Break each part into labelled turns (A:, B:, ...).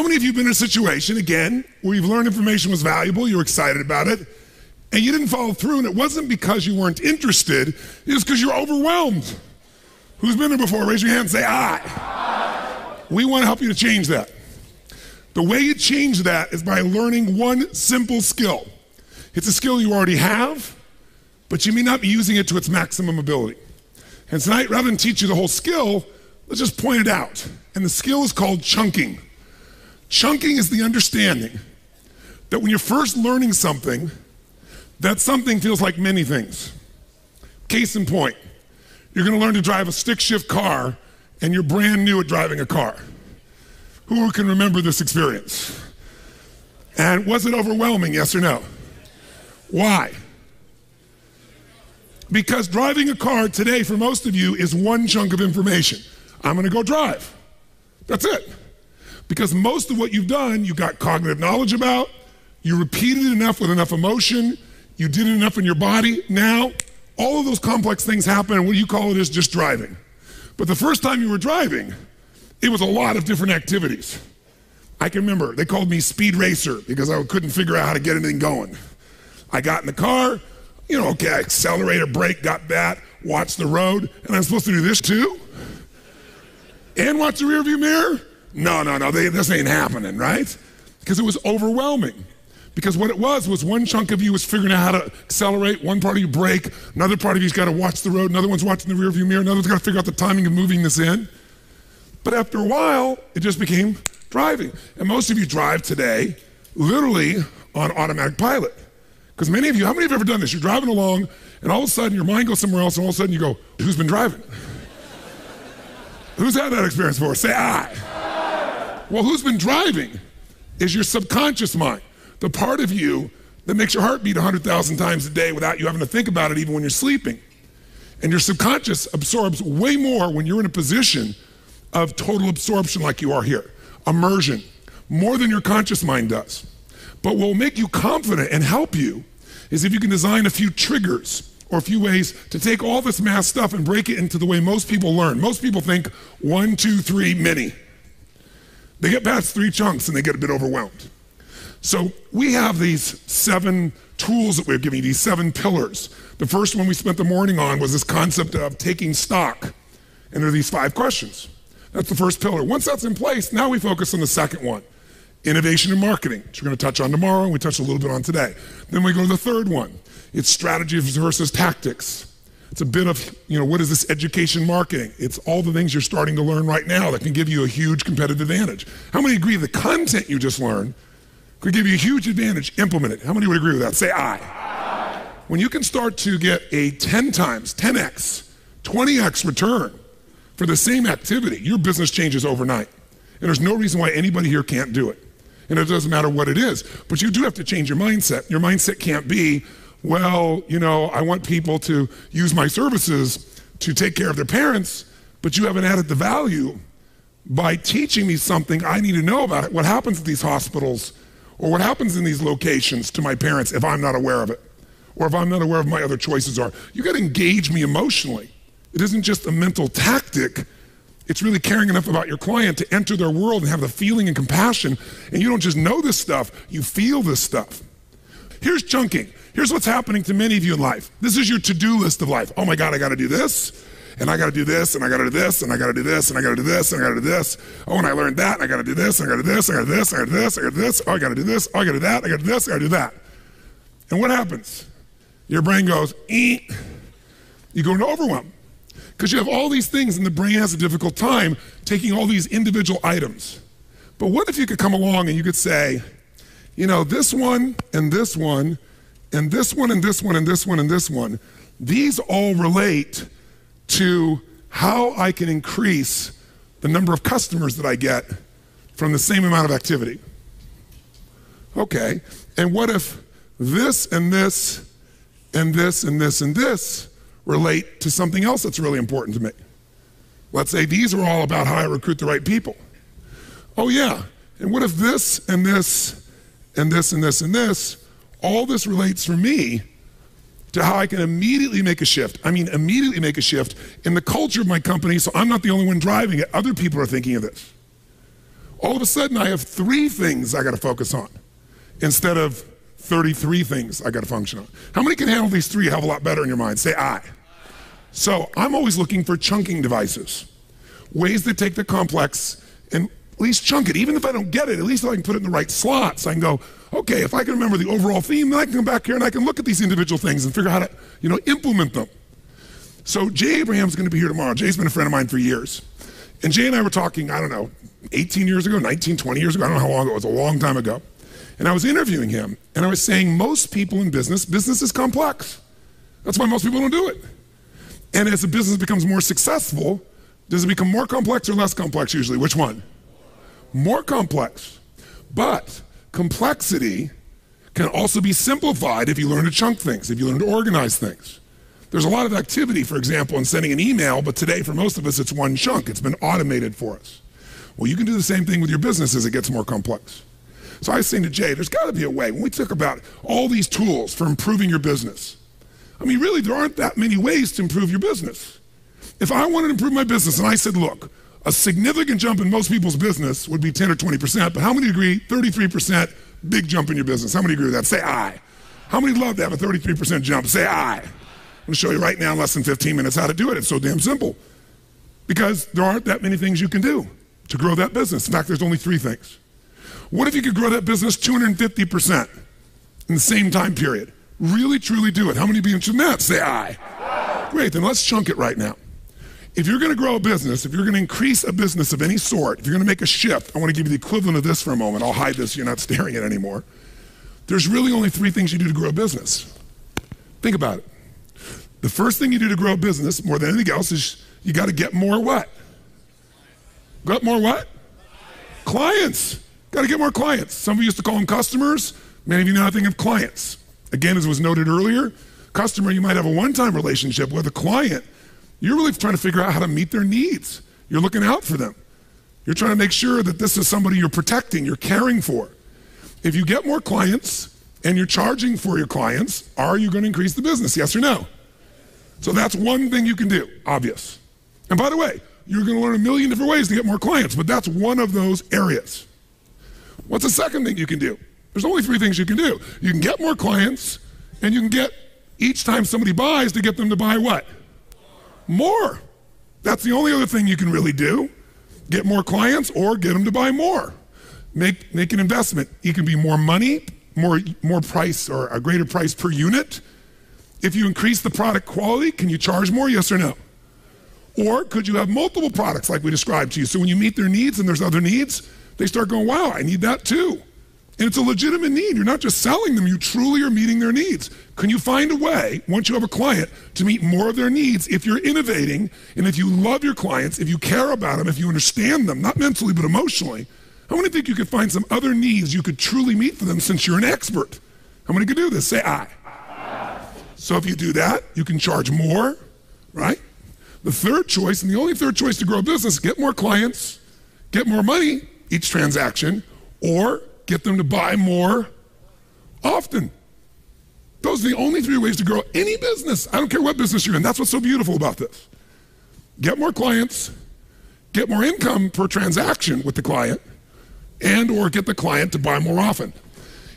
A: How many of you have been in a situation, again, where you've learned information was valuable, you were excited about it, and you didn't follow through, and it wasn't because you weren't interested, it was because you're overwhelmed? Who's been there before? Raise your hand and say, aye. We want to help you to change that. The way you change that is by learning one simple skill. It's a skill you already have, but you may not be using it to its maximum ability. And tonight, rather than teach you the whole skill, let's just point it out. And the skill is called chunking. Chunking is the understanding that when you're first learning something, that something feels like many things. Case in point, you're going to learn to drive a stick shift car and you're brand new at driving a car. Who can remember this experience? And was it overwhelming, yes or no? Why? Because driving a car today for most of you is one chunk of information. I'm going to go drive. That's it. Because most of what you've done, you got cognitive knowledge about, you repeated it enough with enough emotion, you did it enough in your body. Now, all of those complex things happen, and what you call it is just driving. But the first time you were driving, it was a lot of different activities. I can remember, they called me speed racer because I couldn't figure out how to get anything going. I got in the car, okay, accelerator, brake, got that, watch the road, and I'm supposed to do this too? And watch the rearview mirror? No, this ain't happening, right? Because it was overwhelming. Because what it was one chunk of you was figuring out how to accelerate, one part of you brake, another part of you's got to watch the road, another one's watching the rearview mirror, another one's got to figure out the timing of moving this in. But after a while, it just became driving. And most of you drive today literally on automatic pilot. Because many of you, how many of you have ever done this? You're driving along, and all of a sudden your mind goes somewhere else, and all of a sudden you go, who's been driving? Who's had that experience before? Say aye. Well, who's been driving is your subconscious mind, the part of you that makes your heart beat 100,000 times a day without you having to think about it even when you're sleeping. And your subconscious absorbs way more when you're in a position of total absorption like you are here, immersion, more than your conscious mind does. But what will make you confident and help you is if you can design a few triggers or a few ways to take all this math stuff and break it into the way most people learn. Most people think 1, 2, 3, mini. They get past 3 chunks and they get a bit overwhelmed. So we have these 7 tools that we're giving you, these 7 pillars. The first one we spent the morning on was this concept of taking stock. And there are these 5 questions. That's the first pillar. Once that's in place, now we focus on the second one, innovation and marketing, which we're going to touch on tomorrow, and we touched a little bit on today. Then we go to the third one. It's strategy versus tactics. It's a bit of, what is this education marketing? It's all the things you're starting to learn right now that can give you a huge competitive advantage. How many agree the content you just learned could give you a huge advantage? Implement it. How many would agree with that? Say aye. Aye. When you can start to get a 10 times, 10x, 20x return for the same activity, your business changes overnight. And there's no reason why anybody here can't do it. And it doesn't matter what it is. But you do have to change your mindset. Your mindset can't be, well, I want people to use my services to take care of their parents, but you haven't added the value by teaching me something I need to know about it. What happens at these hospitals or what happens in these locations to my parents if I'm not aware of it, or if I'm not aware of my other choices are. You got to engage me emotionally. It isn't just a mental tactic. It's really caring enough about your client to enter their world and have the feeling and compassion. And you don't just know this stuff, you feel this stuff. Here's chunking. Here's what's happening to many of you in life. This is your to-do list of life. Oh my God, I got to do this, and I got to do this, and I got to do this, and I got to do this, and I got to do this, and I got to do this. Oh, and I learned that, and I got to do this, and I got to do this, and I got to do this, and I got to do this, and I got to do this. Oh, I got to do this. Oh, I got to do that. I got to do this. I got to do that. And what happens? Your brain goes, You go into overwhelm. Because you have all these things and the brain has a difficult time taking all these individual items. But what if you could come along and you could say, this one and this one and this one and this one and this one and this one, these all relate to how I can increase the number of customers that I get from the same amount of activity. Okay, and what if this and this and this and this and this relate to something else that's really important to me? Let's say these are all about how I recruit the right people. Oh yeah, and what if this and this and this and this and this, all this relates for me to how I can immediately make a shift. I mean, immediately make a shift in the culture of my company, so I'm not the only one driving it. Other people are thinking of this. All of a sudden, I have 3 things I got to focus on instead of 33 things I got to function on. How many can handle these 3 a hell of a lot better in your mind? Say I. So I'm always looking for chunking devices, ways that take the complex and at least chunk it. Even if I don't get it, at least I can put it in the right slots. I can go, okay, if I can remember the overall theme, then I can come back here and I can look at these individual things and figure out how to, implement them. So Jay Abraham's going to be here tomorrow. Jay's been a friend of mine for years. And Jay and I were talking, I don't know, 18 years ago, 19, 20 years ago, I don't know how long ago, it was a long time ago. And I was interviewing him, and I was saying most people in business is complex. That's why most people don't do it. And as the business becomes more successful, does it become more complex or less complex usually? Which one? More complex. But complexity can also be simplified if you learn to chunk things, if you learn to organize things. There's a lot of activity, for example, in sending an email, but today for most of us it's one chunk. It's been automated for us. Well, you can do the same thing with your business as it gets more complex. So I was saying to Jay, there's got to be a way. When we talk about all these tools for improving your business, I mean, really, there aren't that many ways to improve your business. If I wanted to improve my business and I said, look, a significant jump in most people's business would be 10 or 20%, but how many agree 33% big jump in your business? How many agree with that? Say aye. How many love to have a 33% jump? Say aye. I'm going to show you right now in less than 15 minutes how to do it. It's so damn simple. Because there aren't that many things you can do to grow that business. In fact, there's only 3 things. What if you could grow that business 250% in the same time period? Really, truly do it. How many of you interested in that? Say aye. Aye. Great, then let's chunk it right now. If you're going to grow a business, if you're going to increase a business of any sort, if you're going to make a shift, I want to give you the equivalent of this for a moment. I'll hide this so you're not staring at it anymore. There's really only 3 things you do to grow a business. Think about it. The first thing you do to grow a business, more than anything else, is you got to get more what? Got more what? Clients. Got to get more clients. Some of you used to call them customers. Many of you now think of clients. Again, as was noted earlier, customer, you might have a one-time relationship with a client. You're really trying to figure out how to meet their needs. You're looking out for them. You're trying to make sure that this is somebody you're protecting, you're caring for. If you get more clients and you're charging for your clients, are you going to increase the business? Yes or no? So that's one thing you can do, obvious. And by the way, you're going to learn a million different ways to get more clients, but that's one of those areas. What's the second thing you can do? There's only 3 things you can do. You can get more clients, and you can get, each time somebody buys, to get them to buy what? More. That's the only other thing you can really do. Get more clients or get them to buy more. Make an investment. It can be more money, more price, or a greater price per unit. If you increase the product quality, can you charge more, yes or no? Or could you have multiple products like we described to you? So when you meet their needs and there's other needs, they start going, wow, I need that too. And it's a legitimate need. You're not just selling them, you truly are meeting their needs. Can you find a way, once you have a client, to meet more of their needs if you're innovating, and if you love your clients, if you care about them, if you understand them, not mentally but emotionally? How many think you could find some other needs you could truly meet for them since you're an expert? How many could do this? Say aye. So if you do that, you can charge more, right? The third choice, and the only third choice to grow a business, get more clients, get more money each transaction, or get them to buy more often. Those are the only 3 ways to grow any business. I don't care what business you're in. That's what's so beautiful about this. Get more clients, get more income per transaction with the client, and or get the client to buy more often.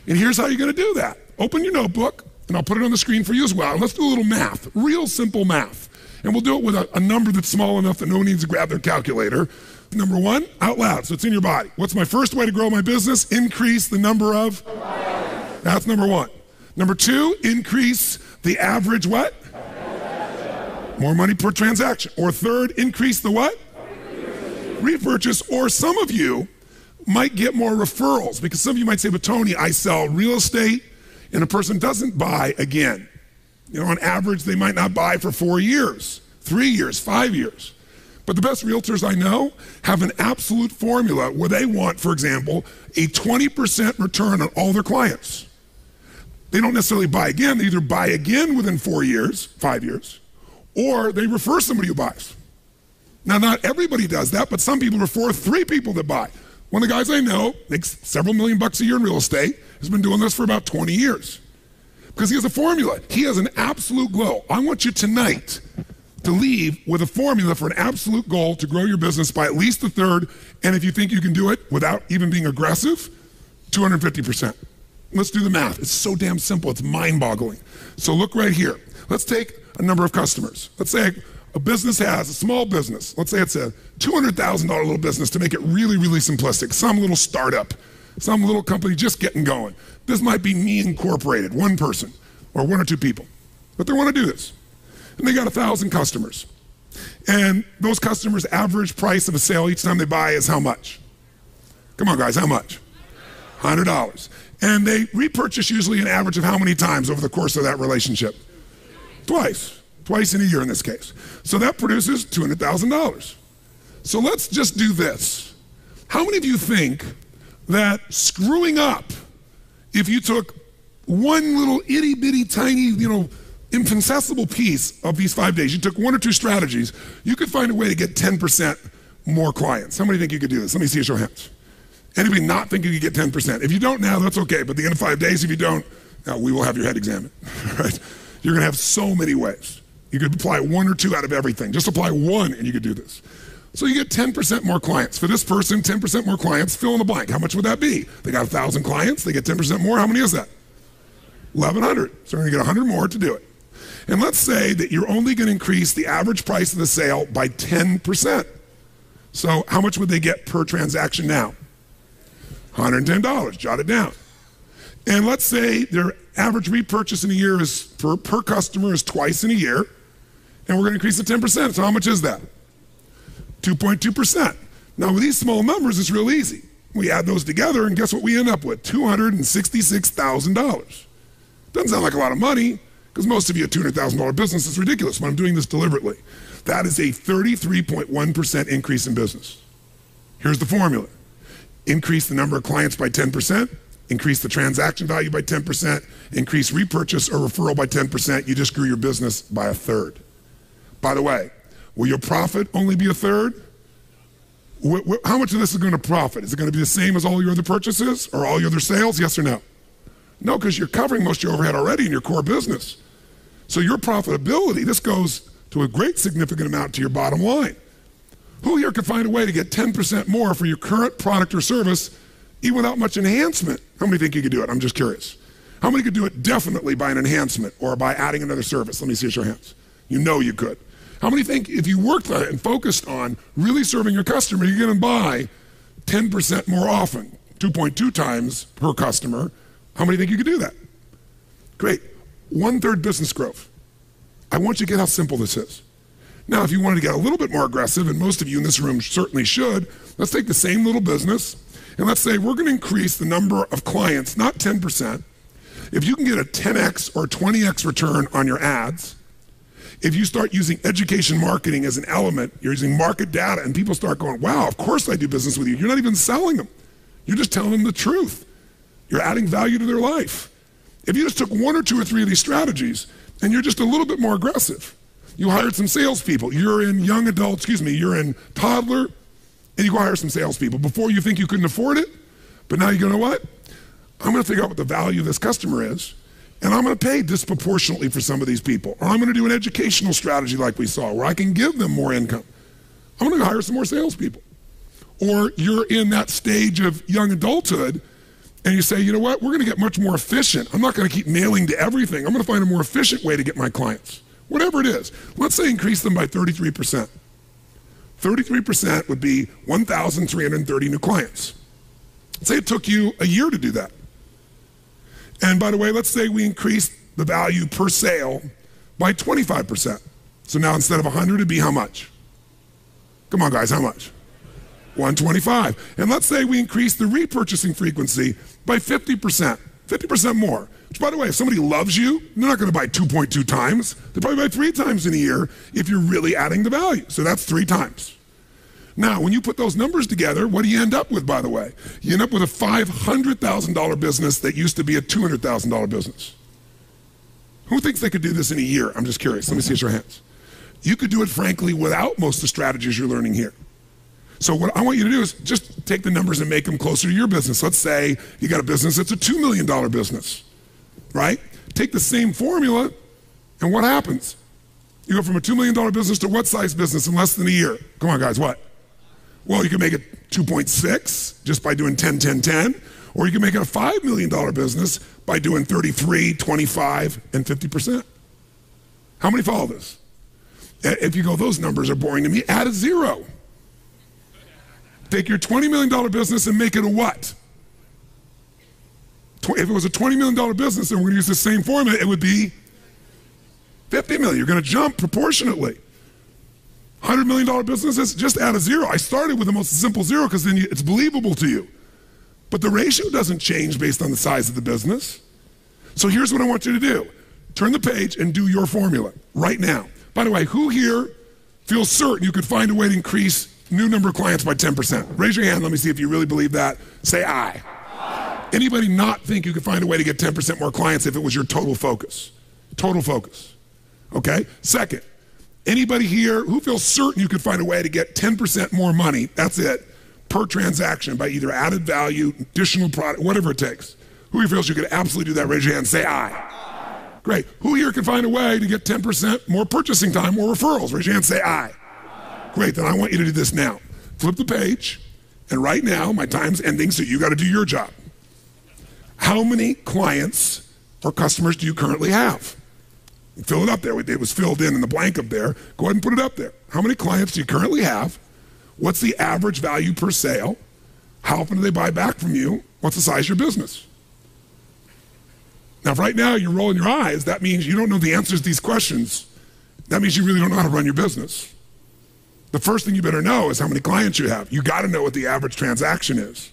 A: And here's how you're going to do that. Open your notebook, and I'll put it on the screen for you as well. And let's do a little math, real simple math. And we'll do it with a number that's small enough that no one needs to grab their calculator. Number 1, out loud, so it's in your body. What's my first way to grow my business? Increase the number of? That's number 1. Number 2, increase the average what? More money per transaction. Or third, increase the what? Repurchase. Or some of you might get more referrals, because some of you might say, but Tony, I sell real estate and a person doesn't buy again. You know, on average, they might not buy for 4 years, 3 years, 5 years. But the best realtors I know have an absolute formula where they want, for example, a 20% return on all their clients. They don't necessarily buy again. They either buy again within 4 years, 5 years, or they refer somebody who buys. Now, not everybody does that, but some people refer 3 people that buy. One of the guys I know makes several $million a year in real estate, has been doing this for about 20 years. Because he has a formula. He has an absolute glow. I want you tonight, to leave with a formula for an absolute goal to grow your business by at least a third, and if you think you can do it without even being aggressive, 250%. Let's do the math. It's so damn simple. It's mind-boggling. So look right here. Let's take a number of customers. Let's say a business has a small business. Let's say it's a $200,000 little business to make it really, really simplistic. Some little startup, some little company just getting going. This might be Me Incorporated, one person or one or two people, but they want to do this. And they got 1,000 customers. And those customers' average price of a sale each time they buy is how much? Come on, guys, how much? $100. And they repurchase usually an average of how many times over the course of that relationship? Twice in a year in this case. So that produces $200,000. So let's just do this. How many of you think that screwing up, if you took one little itty bitty tiny, infinitesimal piece of these 5 days, you took one or two strategies, you could find a way to get 10% more clients? How many think you could do this? Let me see a show of hands. Anybody not think you could get 10%? If you don't now, that's okay, but at the end of 5 days, if you don't, we will have your head examined, right? You're gonna have so many ways. You could apply one or two out of everything. Just apply one and you could do this. So you get 10% more clients. For this person, 10% more clients, fill in the blank. How much would that be? They got 1,000 clients, they get 10% more. How many is that? 1,100. So we're gonna get 100 more to do it. And let's say that you're only gonna increase the average price of the sale by 10%. So how much would they get per transaction now? $110, jot it down. And let's say their average repurchase in a year is per customer is twice in a year, and we're gonna increase it 10%. So how much is that? 2.2%. Now with these small numbers, it's real easy. We add those together and guess what we end up with? $266,000. Doesn't sound like a lot of money, because most of you, a $200,000 business is ridiculous, but I'm doing this deliberately. That is a 33.1% increase in business. Here's the formula. Increase the number of clients by 10%, increase the transaction value by 10%, increase repurchase or referral by 10%, you just grew your business by a third. By the way, will your profit only be a third? How much of this is going to profit? Is it going to be the same as all your other purchases or all your other sales? Yes or no? No, because you're covering most of your overhead already in your core business. So your profitability, this goes to a great significant amount to your bottom line. Who here could find a way to get 10% more for your current product or service even without much enhancement? How many think you could do it? I'm just curious. How many could do it definitely by an enhancement or by adding another service? Let me see your hands. You know you could. How many think if you worked on it and focused on really serving your customer, you're going to buy 10% more often, 2.2 times per customer? How many think you could do that? Great. 1/3 business growth. I want you to get how simple this is. Now, if you wanted to get a little bit more aggressive, and most of you in this room certainly should, let's take the same little business, and let's say we're going to increase the number of clients, not 10%. If you can get a 10x or 20x return on your ads, if you start using education marketing as an element, you're using market data, and people start going, wow, of course I do business with you. You're not even selling them. You're just telling them the truth. You're adding value to their life. If you just took one or two or three of these strategies, and you're just a little bit more aggressive, you hired some salespeople. You're in young adult, you're in toddler, and you go hire some salespeople. Before you think you couldn't afford it, but now you go, you know what? I'm gonna figure out what the value of this customer is, and I'm gonna pay disproportionately for some of these people. Or I'm gonna do an educational strategy like we saw, where I can give them more income. I'm gonna go hire some more salespeople. Or you're in that stage of young adulthood, and you say, you know what? We're gonna get much more efficient. I'm not gonna keep nailing to everything. I'm gonna find a more efficient way to get my clients. Whatever it is. Let's say increase them by 33%. 33% would be 1,330 new clients. Say it took you a year to do that. And by the way, let's say we increased the value per sale by 25%. So now instead of 100, it'd be how much? Come on, guys, how much? 125. And let's say we increase the repurchasing frequency by 50%. 50% more. Which, by the way, if somebody loves you, they're not going to buy 2.2 times. They probably buy 3 times in a year if you're really adding the value. So that's 3 times. Now, when you put those numbers together, what do you end up with, by the way? You end up with a $500,000 business that used to be a $200,000 business. Who thinks they could do this in a year? I'm just curious. Let me see your hands. You could do it, frankly, without most of the strategies you're learning here. So what I want you to do is just take the numbers and make them closer to your business. Let's say you got a business that's a $2 million business, right? Take the same formula, and what happens? You go from a $2 million business to what size business in less than a year? Come on, guys, what? Well, you can make it 2.6 just by doing 10, 10, 10, or you can make it a $5 million business by doing 33, 25, and 50%. How many follow this? If you go, those numbers are boring to me, add a 0. Take your $20 million business and make it a what? If it was a $20 million business and we're gonna use the same formula, it would be 50 million. You're gonna jump proportionately. $100 million businesses, just add a 0. I started with the most simple 0 because then it's believable to you. But the ratio doesn't change based on the size of the business. So here's what I want you to do. Turn the page and do your formula right now. By the way, who here feels certain you could find a way to increase new number of clients by 10%? Raise your hand, let me see if you really believe that. Say aye. Anybody not think you could find a way to get 10% more clients if it was your total focus? Total focus. Okay? Second, anybody here who feels certain you could find a way to get 10% more money, that's it, per transaction by either added value, additional product, whatever it takes. Who here feels you could absolutely do that? Raise your hand, say aye. Great. Who here can find a way to get 10% more purchasing time, more referrals? Raise your hand, say aye. Great, then I want you to do this now. Flip the page, and right now, my time's ending, so you gotta do your job. How many clients or customers do you currently have? Fill it up there. It was filled in the blank up there. Go ahead and put it up there. How many clients do you currently have? What's the average value per sale? How often do they buy back from you? What's the size of your business? Now, if right now you're rolling your eyes, that means you don't know the answers to these questions. That means you really don't know how to run your business. The first thing you better know is how many clients you have. You gotta know what the average transaction is.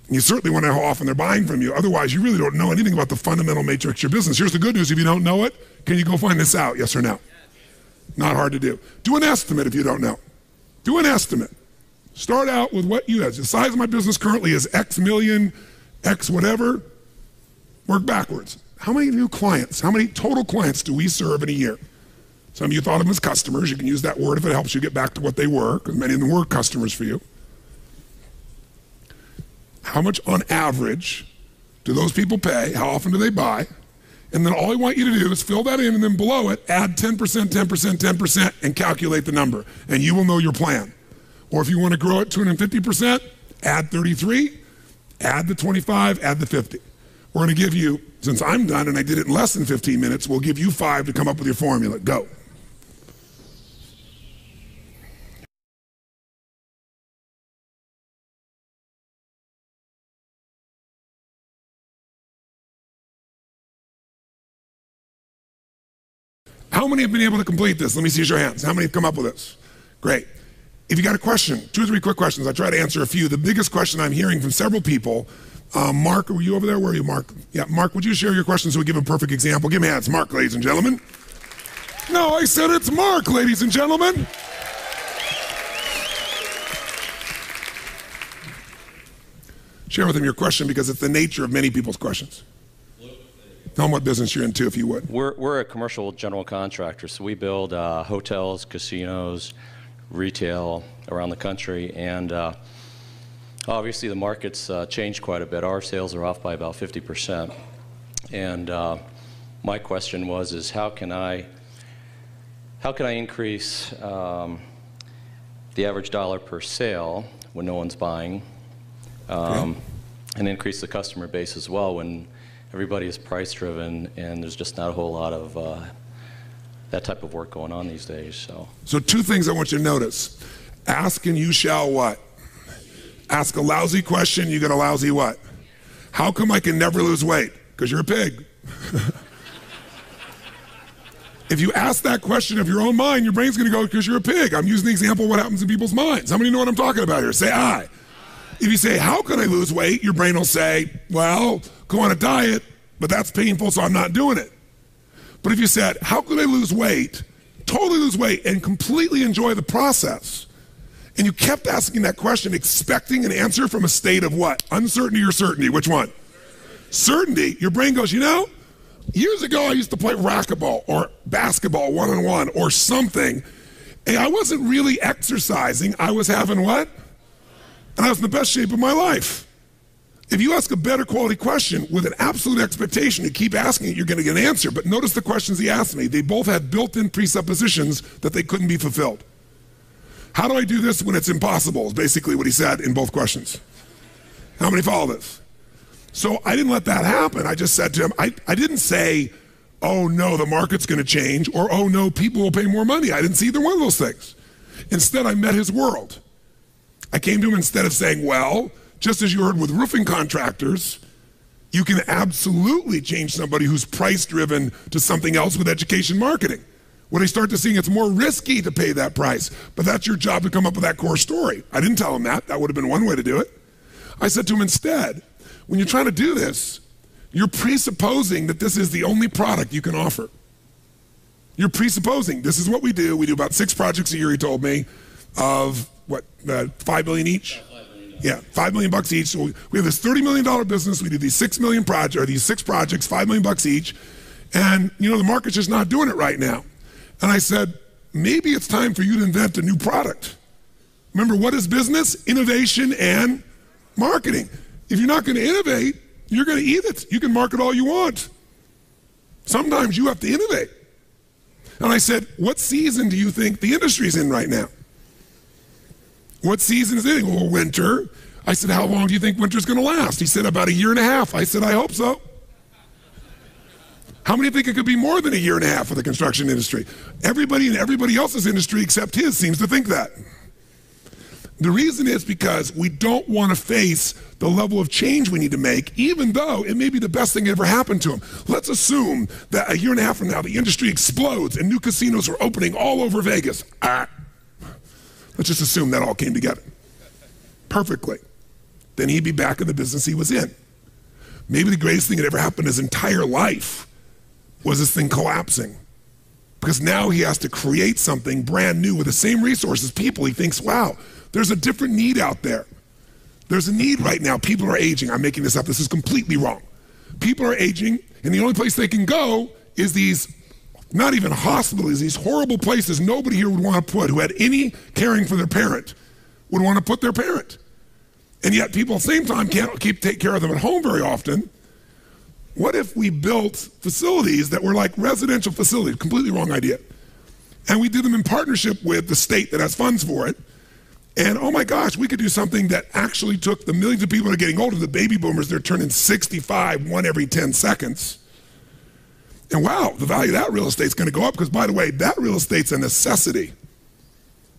A: And you certainly want to know how often they're buying from you. Otherwise, you really don't know anything about the fundamental matrix of your business. Here's the good news. If you don't know it, can you go find this out? Yes or no? Not hard to do. Do an estimate if you don't know. Do an estimate. Start out with what you have. The size of my business currently is X million, X whatever. Work backwards. How many new clients, how many total clients do we serve in a year? Some of you thought of them as customers. You can use that word if it helps you get back to what they were, because many of them were customers for you. How much on average do those people pay? How often do they buy? And then all I want you to do is fill that in, and then below it, add 10%, 10%, 10%, and calculate the number. And you will know your plan. Or if you want to grow it 250%, add 33, add the 25, add the 50. We're going to give you, since I'm done and I did it in less than 15 minutes, we'll give you 5 to come up with your formula. Go. How many have been able to complete this? Let me see your hands. How many have come up with this? Great. If you got a question, 2 or 3 quick questions. I try to answer a few. The biggest question I'm hearing from several people, Mark, were you over there? Where are you, Mark? Yeah, Mark, would you share your question so we give a perfect example? Give me hands. Mark, ladies and gentlemen. No, I said it's Mark, ladies and gentlemen. Share with him your question because it's the nature of many people's questions. Tell them what business you're into, if you would.
B: We're a commercial general contractor, so we build hotels, casinos, retail around the country, and obviously the market's changed quite a bit. Our sales are off by about 50%, and my question is how can I increase the average dollar per sale when no one's buying, and increase the customer base as well when everybody is price driven and there's just not a whole lot of that type of work going on these days.
A: So 2 things I want you to notice. Ask and you shall what? Ask a lousy question, you get a lousy what? How come I can never lose weight? Because you're a pig. If you ask that question of your own mind, your brain's gonna go, because you're a pig. I'm using the example of what happens in people's minds. How many know what I'm talking about here? Say aye. If you say, how can I lose weight? Your brain will say, well, go on a diet, but that's painful, so I'm not doing it. But if you said, how can I lose weight, totally lose weight, and completely enjoy the process, and you kept asking that question, expecting an answer from a state of what? Uncertainty or certainty? Which one? Certainty. Your brain goes, you know, years ago I used to play racquetball or basketball one-on-one or something, and I wasn't really exercising. I was having what? And I was in the best shape of my life. If you ask a better quality question with an absolute expectation, you keep asking it, you're going to get an answer. But notice the questions he asked me. They both had built-in presuppositions that they couldn't be fulfilled. How do I do this when it's impossible, is basically what he said in both questions. How many follow this? So I didn't let that happen. I just said to him, I didn't say, oh no, the market's going to change, or oh no, people will pay more money. I didn't see either one of those things. Instead, I met his world. I came to him instead of saying, well, just as you heard with roofing contractors, you can absolutely change somebody who's price-driven to something else with education marketing. When they start to see it's more risky to pay that price, but that's your job to come up with that core story. I didn't tell him that. That would have been one way to do it. I said to him instead, when you're trying to do this, you're presupposing that this is the only product you can offer. You're presupposing this is what we do. We do about 6 projects a year, he told me, of what, $5 million each? Yeah, $5 million each. So we have this $30 million business. We do these 6 projects, $5 million each. And you know, the market's just not doing it right now. And I said, maybe it's time for you to invent a new product. Remember, what is business? Innovation and marketing. If you're not going to innovate, you're going to eat it. You can market all you want. Sometimes you have to innovate. And I said, what season do you think the industry's in right now? What season is it? Well, winter. I said, how long do you think winter's going to last? He said, about 1.5 years. I said, I hope so. How many think it could be more than 1.5 years for the construction industry? Everybody in everybody else's industry except his seems to think that. The reason is because we don't want to face the level of change we need to make, even though it may be the best thing that ever happened to him. Let's assume that 1.5 years from now, the industry explodes and new casinos are opening all over Vegas. Let's just assume that all came together perfectly. Then he'd be back in the business he was in. Maybe the greatest thing that ever happened in his entire life was this thing collapsing. Because now he has to create something brand new with the same resources, people. He thinks, wow, there's a different need out there. There's a need right now. People are aging. I'm making this up. This is completely wrong. People are aging, and the only place they can go is these, not even hospitals, these horrible places nobody here would want to put, who had any caring for their parent, would want to put their parent. And yet people at the same time can't take care of them at home very often. What if we built facilities that were like residential facilities? Completely wrong idea. And we did them in partnership with the state that has funds for it. And oh my gosh, we could do something that actually took the millions of people that are getting older, the baby boomers, they're turning 65, 1 every 10 seconds. And wow, the value of that real estate's going to go up because, by the way, that real estate's a necessity.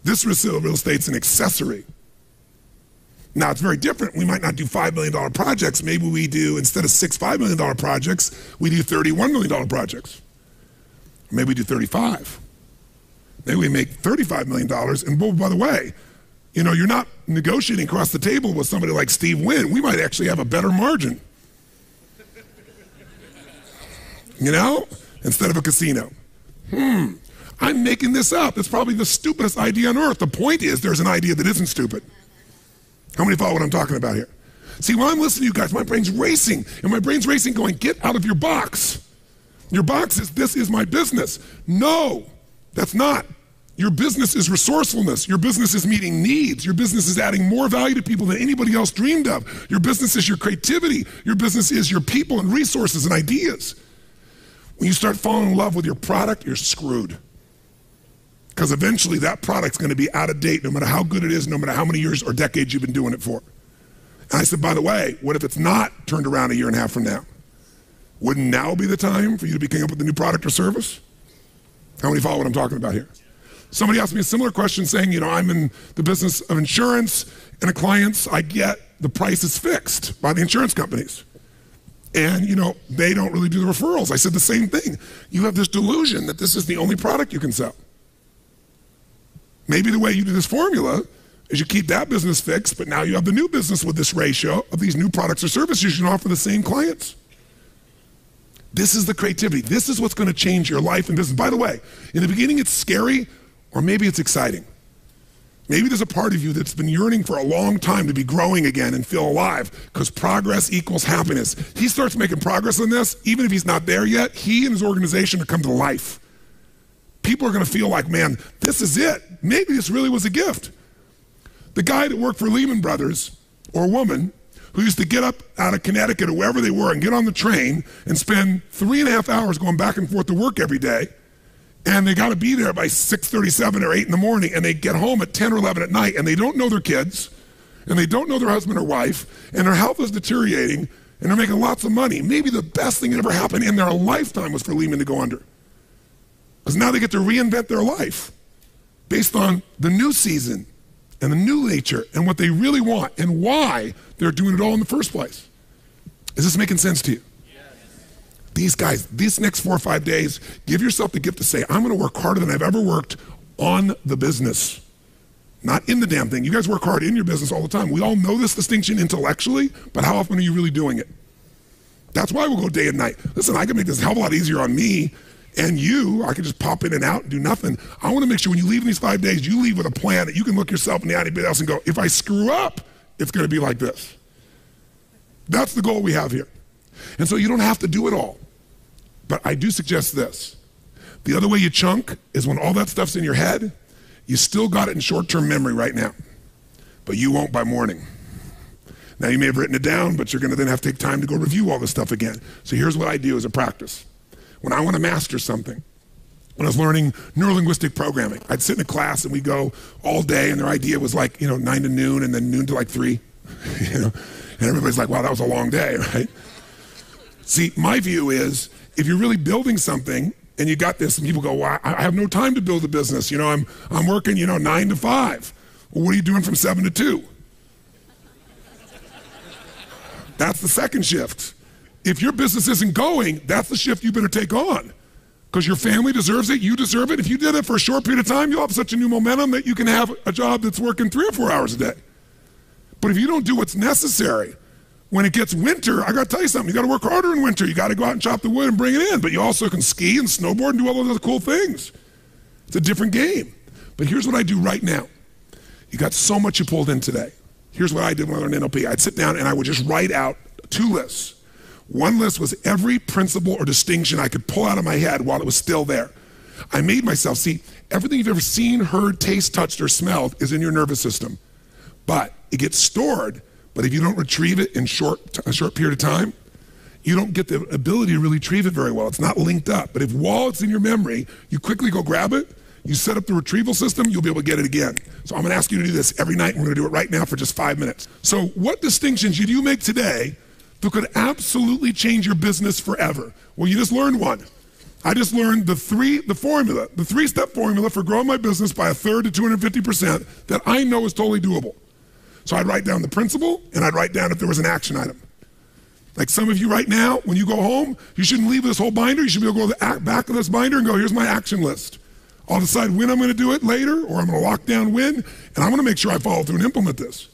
A: This real estate's an accessory. Now, it's very different. We might not do $5 million projects. Maybe we do, instead of 6 $5 million projects, we do 31 $1 million projects. Maybe we do 35. Maybe we make $35 million. And oh, by the way, you know, you're not negotiating across the table with somebody like Steve Wynn. We might actually have a better margin. You know, instead of a casino. I'm making this up. It's probably the stupidest idea on earth. The point is, there's an idea that isn't stupid. How many follow what I'm talking about here? See, when I'm listening to you guys, my brain's racing, and my brain's racing going, get out of your box. Your box is, this is my business. No, that's not. Your business is resourcefulness. Your business is meeting needs. Your business is adding more value to people than anybody else dreamed of. Your business is your creativity. Your business is your people and resources and ideas. When you start falling in love with your product, you're screwed. Because eventually that product's going to be out of date no matter how good it is, no matter how many years or decades you've been doing it for. And I said, by the way, what if it's not turned around 1.5 years from now? Wouldn't now be the time for you to be coming up with a new product or service? How many follow what I'm talking about here? Somebody asked me a similar question saying, you know, I'm in the business of insurance, and the clients I get, the price is fixed by the insurance companies. And, you know, they don't really do the referrals. I said the same thing. You have this delusion that this is the only product you can sell. Maybe the way you do this formula is you keep that business fixed, but now you have the new business with this ratio of these new products or services you can offer the same clients. This is the creativity. This is what's going to change your life and business. By the way, in the beginning it's scary, or maybe it's exciting. Maybe there's a part of you that's been yearning for a long time to be growing again and feel alive, because progress equals happiness. He starts making progress on this, even if he's not there yet, he and his organization will come to life. People are going to feel like, man, this is it. Maybe this really was a gift. The guy that worked for Lehman Brothers, or woman, who used to get up out of Connecticut or wherever they were and get on the train and spend 3.5 hours going back and forth to work every day. And they got to be there by 6:37 or 8 in the morning, and they get home at 10 or 11 at night, and they don't know their kids, and they don't know their husband or wife, and their health is deteriorating, and they're making lots of money. Maybe the best thing that ever happened in their lifetime was for Lehman to go under. Because now they get to reinvent their life based on the new season and the new nature and what they really want and why they're doing it all in the first place. Is this making sense to you? These guys, these next 4 or 5 days, give yourself the gift to say, I'm going to work harder than I've ever worked on the business. Not in the damn thing. You guys work hard in your business all the time. We all know this distinction intellectually, but how often are you really doing it? That's why we'll go day and night. Listen, I can make this a hell of a lot easier on me and you. I can just pop in and out and do nothing. I want to make sure when you leave in these 5 days, you leave with a plan that you can look yourself in the eye and anybody else and go, if I screw up, it's going to be like this. That's the goal we have here. And so you don't have to do it all. But I do suggest this. The other way you chunk is when all that stuff's in your head, you still got it in short-term memory right now, but you won't by morning. Now you may have written it down, but you're gonna then have to take time to go review all this stuff again. So here's what I do as a practice. When I wanna master something, when I was learning neurolinguistic programming, I'd sit in a class and we'd go all day and their idea was like, 9 to noon and then noon to like 3, and everybody's like, wow, that was a long day, right? See, my view is, if you're really building something and you got this and people go, well, I have no time to build a business. I'm working, 9 to 5. Well, what are you doing from 7 to 2? That's the second shift. If your business isn't going, that's the shift you better take on because your family deserves it. You deserve it. If you did it for a short period of time, you'll have such a new momentum that you can have a job that's working 3 or 4 hours a day. But if you don't do what's necessary, when it gets winter, I got to tell you something. You got to work harder in winter. You got to go out and chop the wood and bring it in. But you also can ski and snowboard and do all those other cool things. It's a different game. But here's what I do right now. You got so much you pulled in today. Here's what I did when I learned NLP. I'd sit down and I would just write out 2 lists. One list was every principle or distinction I could pull out of my head while it was still there. I made myself see everything you've ever seen, heard, tasted, touched, or smelled is in your nervous system. But it gets stored. But if you don't retrieve it in a short period of time, you don't get the ability to really retrieve it very well. It's not linked up. But if while it's in your memory, you quickly go grab it, you set up the retrieval system, you'll be able to get it again. So I'm going to ask you to do this every night, and we're going to do it right now for just 5 minutes. So what distinctions did you make today that could absolutely change your business forever? Well, you just learned one. I just learned the 3-step formula for growing my business by 1/3 to 250% that I know is totally doable. So I'd write down the principle, and I'd write down if there was an action item. Like some of you right now, when you go home, you shouldn't leave this whole binder. You should be able to go to the back of this binder and go, here's my action list. I'll decide when I'm going to do it later, or I'm going to lock down when, and I'm going to make sure I follow through and implement this.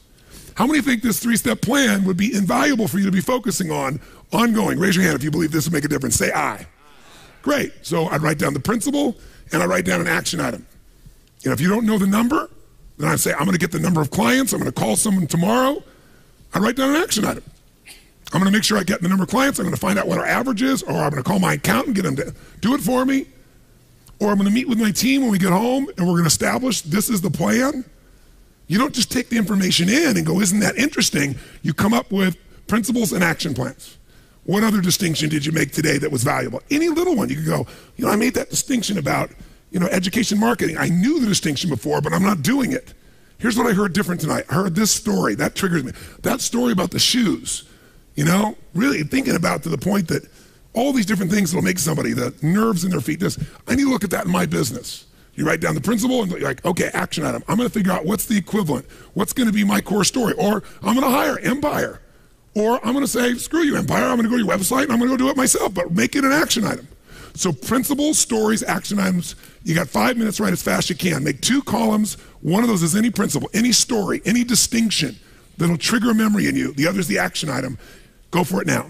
A: How many think this 3-step plan would be invaluable for you to be focusing on ongoing? Raise your hand if you believe this would make a difference. Say aye. Great. So I'd write down the principle, and I'd write down an action item. If you don't know the number, then I'd say, I'm going to get the number of clients. I'm going to call someone tomorrow. I write down an action item. I'm going to make sure I get the number of clients. I'm going to find out what our average is, or I'm going to call my accountant, get them to do it for me. Or I'm going to meet with my team when we get home, and we're going to establish this is the plan. You don't just take the information in and go, isn't that interesting? You come up with principles and action plans. What other distinction did you make today that was valuable? Any little one. You could go, I made that distinction about education marketing. I knew the distinction before, but I'm not doing it. Here's what I heard different tonight. I heard this story. That triggers me. That story about the shoes, really thinking about to the point that all these different things that'll make somebody, the nerves in their feet, I need to look at that in my business. You write down the principle and you're like, okay, action item. I'm going to figure out what's the equivalent. What's going to be my core story? Or I'm going to hire Empire. Or I'm going to say, screw you, Empire. I'm going to go to your website and I'm going to go do it myself, but make it an action item. So principles, stories, action items, you got 5 minutes, write as fast as you can. Make 2 columns. One of those is any principle, any story, any distinction that'll trigger a memory in you. The other is the action item. Go for it now.